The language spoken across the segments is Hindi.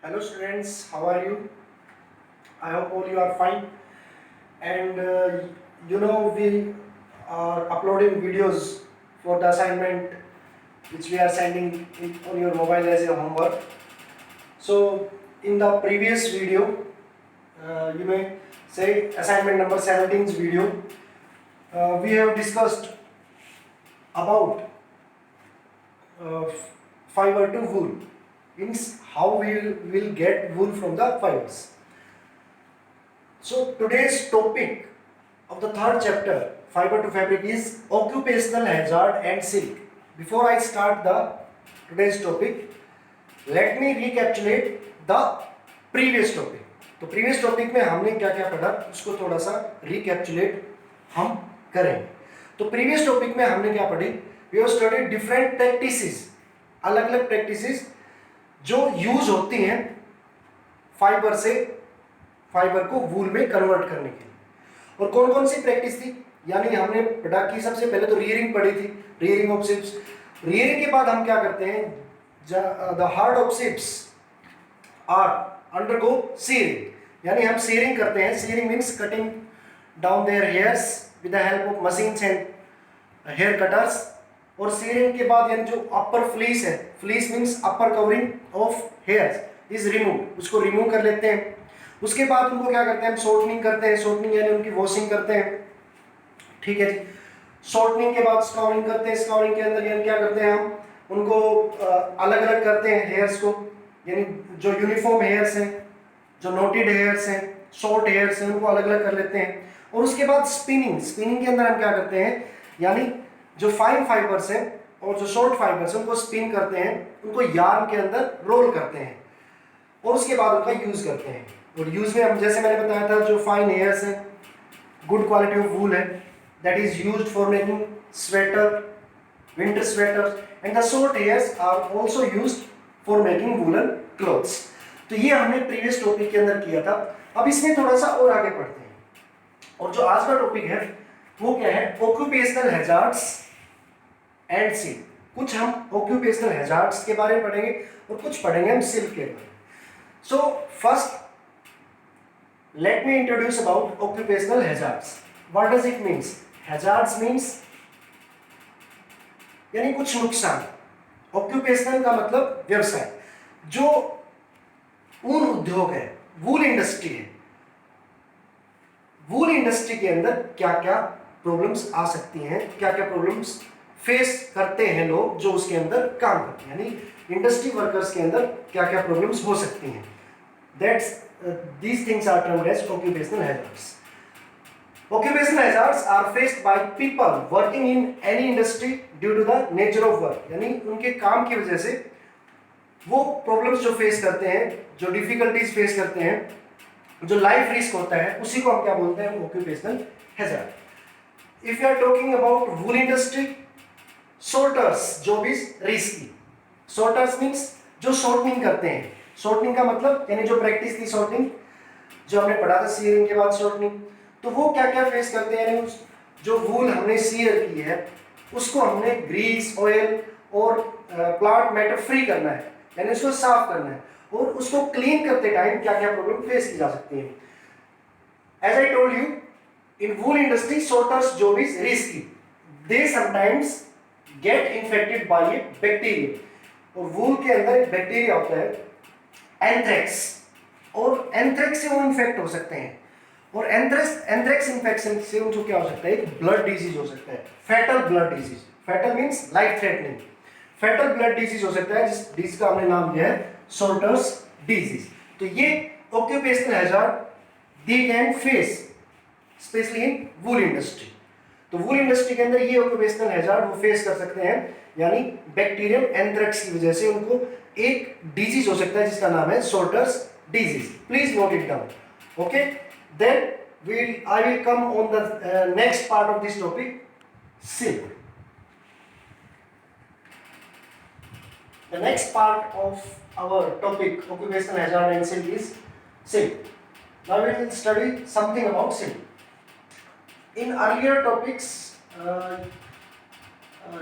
Hello students, how are you? I hope all you are fine. And we are uploading videos for the assignment which we are sending on your mobile as a homework. So in the previous video, you may say assignment number 17's video, we have discussed about uh, fiber to wool, means how we will get wool from the fibers. So today's topic of the third chapter, fiber to fabric, is occupational hazard and silk. Before I start the today's topic, let me recapitulate the previous topic. तो प्रीवियस टॉपिक में हमने क्या क्या पढ़ा उसको थोड़ा सा रिकैप्चुलेट हम करेंगे. तो प्रीवियस टॉपिक में हमने क्या पढ़ी, we have studied different practices, अलग अलग प्रैक्टिसेस जो यूज होती हैं फाइबर से फाइबर को वूल में कन्वर्ट करने के लिए. और कौन कौन सी प्रैक्टिस थी, यानी हमने पढ़ा कि सबसे पहले तो रियरिंग पढ़ी थी, रियरिंग ऑफ शिप्स. रियरिंग के बाद हम क्या करते हैं, the herd of sheeps are undergo shearing, यानी हम सीयरिंग करते हैं. Shearing means cutting down their hairs with the help of machines and hair cutters. और सीयरिंग के बाद यानी जो अपर फ्लीस है, fleece means upper covering of hairs is remove, उसको रिमूव कर लेते हैं. उसके बाद उनको क्या करते हैं, हम शॉर्टनिंग करते हैं. शॉर्टनिंग यानी उनकी वॉशिंग करते हैं, ठीक है जी. शॉर्टनिंग के बाद स्काउरिंग करते हैं. स्काउरिंग के अंदर यानी क्या करते हैं, हम उनको अलग अलग करते हैं हेयर्स को, यानी जो यूनिफॉर्म हेयर्स हैं, जो नोटेड हेयर्स हैं, शॉर्ट हेयर्स हैं, उनको अलग अलग कर लेते हैं. और उसके बाद स्पिनिंग. स्पिनिंग के अंदर हम क्या करते हैं, यानी जो फाइन फाइबर्स हैं और जो शॉर्ट फाइबर्स हैं उनको स्पिन करते हैं, उनको यार्न के अंदर रोल करते हैं और उसके बाद उनका यूज करते हैं. और यूज में हम जैसे मैंने बताया था, जो फाइन हेयर्स है, गुड क्वालिटी ऑफ वूल है, that is used for making sweater, winter sweater, and the short hairs are also used for making woollen clothes. तो ये हमने प्रीवियस टॉपिक के अंदर किया था. अब इसमें थोड़ा सा और आगे पढ़ते हैं. और जो आज का टॉपिक है वो क्या है, ऑक्यूपेशनल हैजार्ड्स एंड सिल्क. कुछ हम ऑक्यूपेशनल हैजार्ड्स के बारे में पढ़ेंगे और कुछ पढ़ेंगे हम सिल्क के बारे में. So first let me introduce about occupational hazards. What does it means? Hazards means यानी कुछ नुकसान. ऑक्यूपेशनल का मतलब व्यवसाय. जो ऊन उद्योग है, वूल इंडस्ट्री है, वूल इंडस्ट्री के अंदर क्या क्या प्रॉब्लम्स आ सकती हैं, क्या क्या प्रॉब्लम्स फेस करते हैं लोग जो उसके अंदर काम करते हैं, यानी इंडस्ट्री वर्कर्स के अंदर क्या क्या प्रॉब्लम्स हो सकती हैं. That's these things are termed as occupational hazards. Occupational hazards are faced by people working in any industry due to the nature of work. यानी उनके काम की वजह से वो प्रॉब्लम्स जो फेस करते हैं, जो डिफिकल्टीज फेस करते हैं, जो लाइफ रिस्क होता है, उसी को हम क्या बोलते हैं, occupational hazard. If you are talking about wool industry, sorters job is risky. sorters means जो शॉर्टनिंग करते हैं. शॉर्टनिंग का मतलब यानी जो प्रैक्टिस थी शॉर्टनिंग, जो हमने पढ़ा था सीयरिंग के बाद शॉर्टनिंग, तो वो क्या क्या फेस करते हैं, यानी जो वूल हमने सीयर की है उसको हमने ग्रीस, ऑयल और प्लांट मैटर फ्री करना है, यानी उसको साफ करना है, और उसको क्लीन करते टाइम क्या क्या प्रॉब्लम फेस की जा सकती है. As I told you, in wool industry sorters job is risky. They sometimes get infected by a bacteria. और वूल के अंदर एक बैक्टीरिया होता है एंथ्रेक्स, और एंथ्रेक्स से वो इन्फेक्ट हो सकते हैं. और एंथ्रेक्स इन्फेक्शन से उनको क्या हो सकता है, एक ब्लड डिजीज हो सकता है, fatal blood disease. Fatal means life threatening. Fatal blood disease हो सकता है, जिस डिजीज का हमने नाम दिया है सॉल्टर्स डिजीज. तो ये occupational hazard they can face specially in wool industry. तो वूल इंडस्ट्री के अंदर ये ऑक्यूपेशनल हैजार्ड वो फेस कर सकते हैं, यानी बैक्टीरियम एंथ्रेक्स की वजह से उनको एक डिजीज हो सकता है जिसका नाम है Salter's disease. Please note it down. Okay, then I will come on the next part of this topic, silk. The next part of our topic, occupational hazard and silk, is silk. Now we will study something about silk. In earlier topics,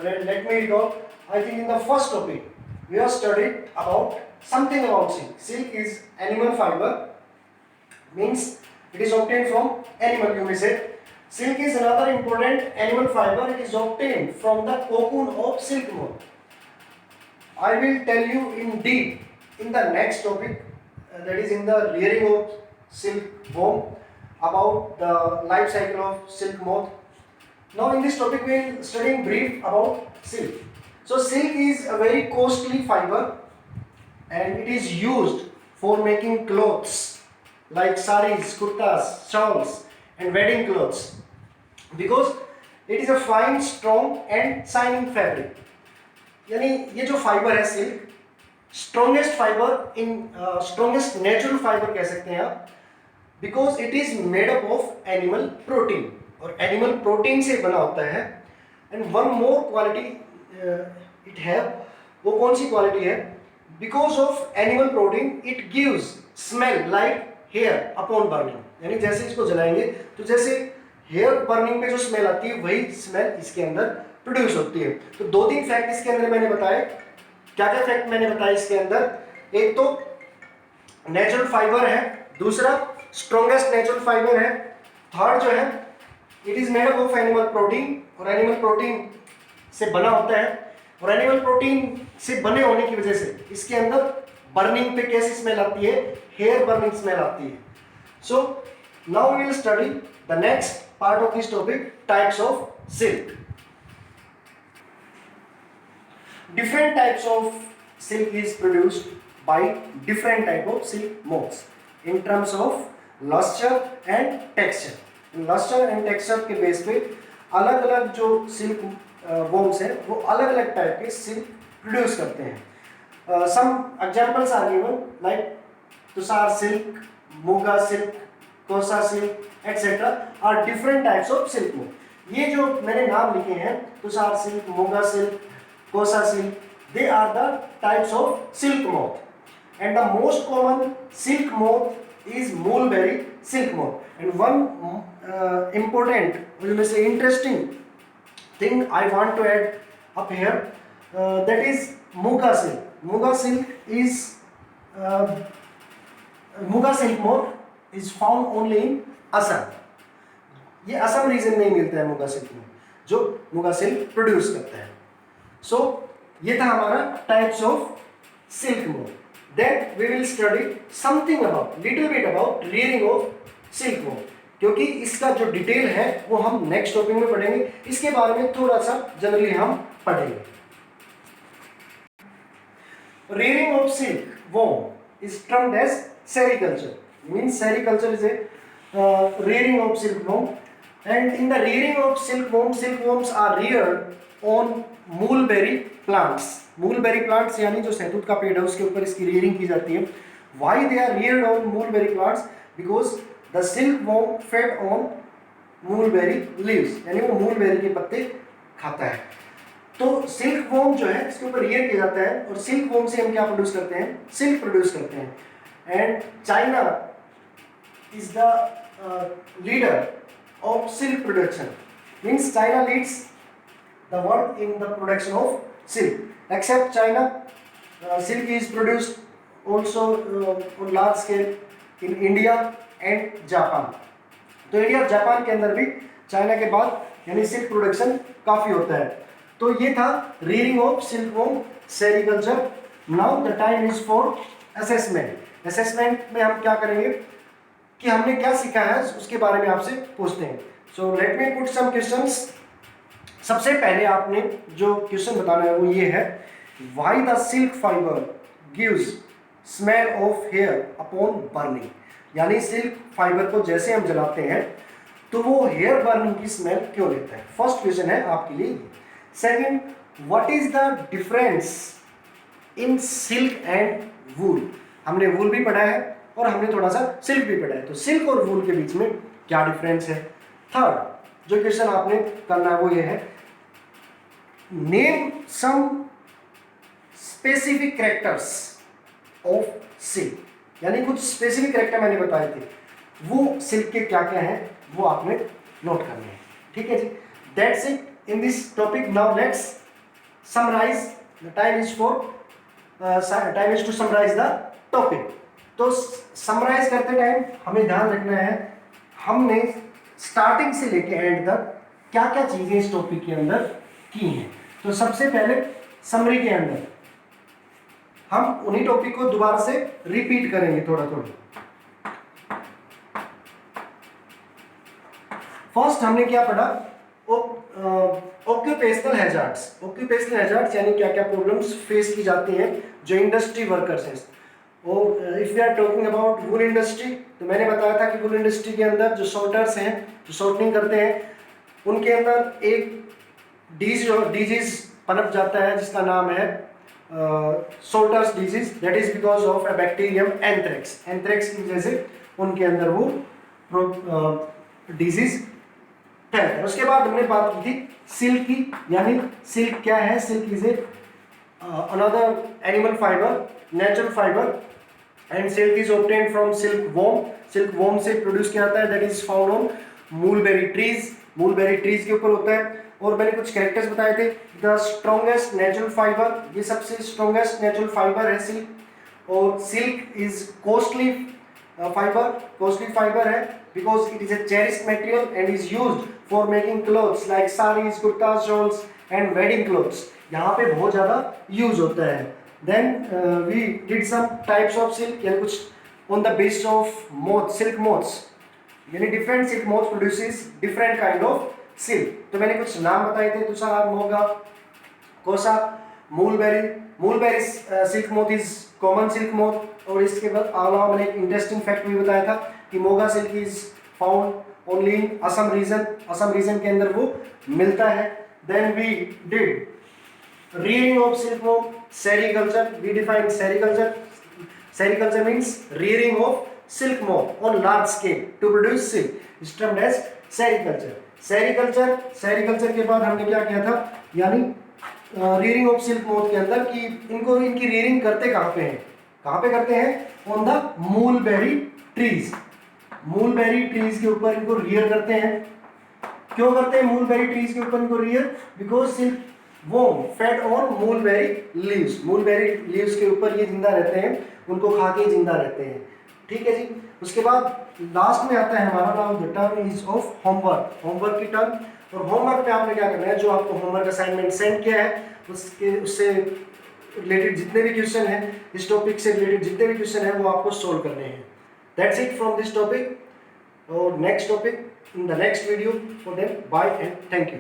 let me recall, I think in the first topic we have studied about something about silk. Silk is animal fiber, means it is obtained from animal, you may say. Silk is another important animal fiber. It is obtained from the cocoon of silk moth. I will tell you in deep in the next topic, that is in the rearing of silkworm, about the life cycle of silk moth. Now in this topic we will study in brief about silk. So silk is a very costly fiber and it is used for making clothes like saris, kurtas, shawls and wedding clothes, because it is a fine, strong and shining fabric. यानी ये जो फाइबर है silk, strongest fibre in strongest natural fibre कह सकते हैं आप, because it is made up of animal protein, और एनिमल प्रोटीन से बना होता है. And one more quality it have, वो कौन सी क्वालिटी है? Because of animal protein it gives smell like hair upon burning. यानी जैसे इसको जलाएंगे तो जैसे हेयर बर्निंग में जो स्मेल आती है वही स्मेल इसके अंदर प्रोड्यूस होती है. तो दो तीन फैक्ट इसके अंदर मैंने बताए. क्या क्या फैक्ट मैंने बताया इसके अंदर? एक तो नेचुरल फाइबर है, दूसरा स्ट्रॉन्गेस्ट नेचुरल फाइबर है, थर्ड जो है it is made up of animal protein, और एनिमल प्रोटीन से बना होता है, और एनिमल प्रोटीन से बने होने की वजह से इसके अंदर बर्निंग पे कैसी स्मेल आती है? हेयर बर्निंग स्मेल आती है. So now we will study the next part of this topic, types of silk. Different types of silk is produced by different type of silk moths in terms of luster and texture. Luster and texture के बेस पे अलग अलग जो सिल्क worms हैं वो अलग अलग टाइप के सिल्क प्रोड्यूस करते हैं. Some examples are given like Tushar silk, Moga silk, कोसा silk etc. are different types of silk moth. ये जो मैंने नाम लिखे हैं, Tushar silk, Moga silk, Kosa silk, they are the types of silk moth, and the most common silk moth is mulberry silk moth. And one important, you may say interesting thing I want to add up here, that is Muga silk. Muga silk is Muga silk moth is found only in Assam. ये असम रीजन में ही मिलता है मुगा सिल्क में, जो मुगा सिल्क प्रोड्यूस करता है. सो ये था हमारा types of silk moth. Then we will study something about, little bit about rearing of silk moth, क्योंकि इसका जो डिटेल है वो हम नेक्स्ट टॉपिक में पढ़ेंगे. इसके बारे में थोड़ा सा जनरली हम पढ़ेंगे. Rearing of silkworm is termed as sericulture. Means sericulture is a rearing of silkworm, and in the rearing of silkworms are reared on mulberry plants. mulberry plants यानी जो सहतूत का पेड़ है उसके ऊपर इसकी rearing की जाती है. Why they are reared on mulberry plants? Because the silkworm fed on mulberry leaves, यानी वो mulberry के पत्ते खाता है. तो silkworm जो है इसके ऊपर rear किया जाता है, और silkworm से हम क्या प्रोड्यूस करते हैं? सिल्क प्रोड्यूस करते हैं. And China is the leader of silk production. Means China leads the world in the production of silk. Except China, silk is produced also on large scale in India and Japan. तो इंडिया और जापान के अंदर भी चाइना के बाद यानी सिल्क प्रोडक्शन काफ़ी होता है. तो ये था rearing of silkworm sericulture. Now the time is for assessment. Assessment में हम क्या करेंगे कि हमने क्या सीखा है उसके बारे में आपसे पूछते हैं. So let me put some questions. सबसे पहले आपने जो क्वेश्चन बताना है वो ये है, why the silk fibre gives smell of hair upon burning. यानी सिल्क फाइबर को जैसे हम जलाते हैं तो वो हेयर बर्निंग की स्मेल क्यों लेता है. फर्स्ट क्वेश्चन है आपके लिए. Second, what is the difference in silk and wool. हमने वूल भी पढ़ा है और हमने थोड़ा सा सिल्क भी पढ़ा है, तो सिल्क और वूल के बीच में क्या डिफरेंस है. थर्ड जो क्वेश्चन आपने करना है वो ये है, name some specific characters of silk. यानी कुछ स्पेसिफिक कैरेक्टर मैंने बताए थे, वो सिल्क के क्या क्या हैं वो आपने नोट करने हैं. ठीक है जी. That's it in this topic. Now let's summarise. The time is for time is to summarise the topic. तो समराइज करते टाइम हमें ध्यान रखना है हमने स्टार्टिंग से लेके एंड तक क्या क्या चीजें इस टॉपिक के अंदर की हैं। तो सबसे पहले समरी के अंदर हम उन्हीं टॉपिक को दोबारा से रिपीट करेंगे थोड़ा थोड़ा। फर्स्ट हमने क्या पढ़ा, ऑक्यूपेशनल हैजार्ड्स। ऑक्यूपेशनल हैजार्ड्स यानी क्या क्या प्रॉब्लम्स फेस की जाती हैं जो इंडस्ट्री वर्कर्स हैं। और if we are talking about wool industry, तो मैंने बताया था कि वूल इंडस्ट्री के अंदर जो सॉर्टर्स हैं, जो सॉर्टिंग करते हैं, उनके अंदर एक डिजीज पनप जाता है जिसका नाम है sorters disease. That is because of a bacterium anthrax. Anthrax की वजह से उनके अंदर वो डिजीज फैलता है। उसके बाद हमने बात की थी सिल्क की, यानी सिल्क क्या है? Silk is a another animal fibre, natural fibre, and silk is obtained from silk worm. Silk worm से प्रोड्यूस किया जाता है, that is found on mulberry trees. Mulberry trees के ऊपर होता है। और मैंने कुछ कैरेक्टर्स बताए थे, द स्ट्रॉन्गेस्ट नेचुरल फाइबर, ये सबसे स्ट्रॉन्गेस्ट नेचुरल फाइबर है सिल्क। और silk is costly fibre, costly fibre है because it is a cherished material and is used for making clothes like sarees, kurtas, shawls and wedding clothes। यहाँ पे बहुत ज़्यादा यूज होता है। Then we did some types of silk, यानी कुछ on the basis of moth, silk moths, यानी different silk moths produces different kind of silk। तो मैंने कुछ नाम बताए थे, tussar, muga, kosa, mulberry. Mulberry silk moth is common silk moth. और इसके बाद अलावा मैंने एक इंटरेस्टिंग फैक्ट भी बताया था कि Muga silk is found only in Assam region. Assam region के अंदर वो मिलता है। Then we did rearing of silk worm, sericulture। We define sericulture। Sericulture means rearing of silk moth on large scale to produce silk, is termed as sericulture। Sericulture के बाद हमने क्या किया था, यानी rearing of silk moth के अंदर कि इनकी rearing करते कहाँ पे हैं? कहाँ पे करते हैं? On the mulberry trees। mulberry trees के ऊपर इनको rear करते हैं। क्यों करते हैं mulberry trees के ऊपर इनको rear? Because silk worm fed on mulberry leaves। mulberry leaves के ऊपर ये जिंदा रहते हैं, उनको खा के जिंदा रहते हैं। ठीक है जी। उसके बाद लास्ट में आता है हमारा नाम, the term is of homework. Homework की टर्म। और होमवर्क पे आपने क्या करना है, जो आपको होमवर्क असाइनमेंट सेंड किया है उससे रिलेटेड जितने भी क्वेश्चन हैं, इस टॉपिक से रिलेटेड जितने भी क्वेश्चन हैं वो आपको सोल्व करने हैं। That's it from this topic. और next topic in the next video. For them bye and thank you.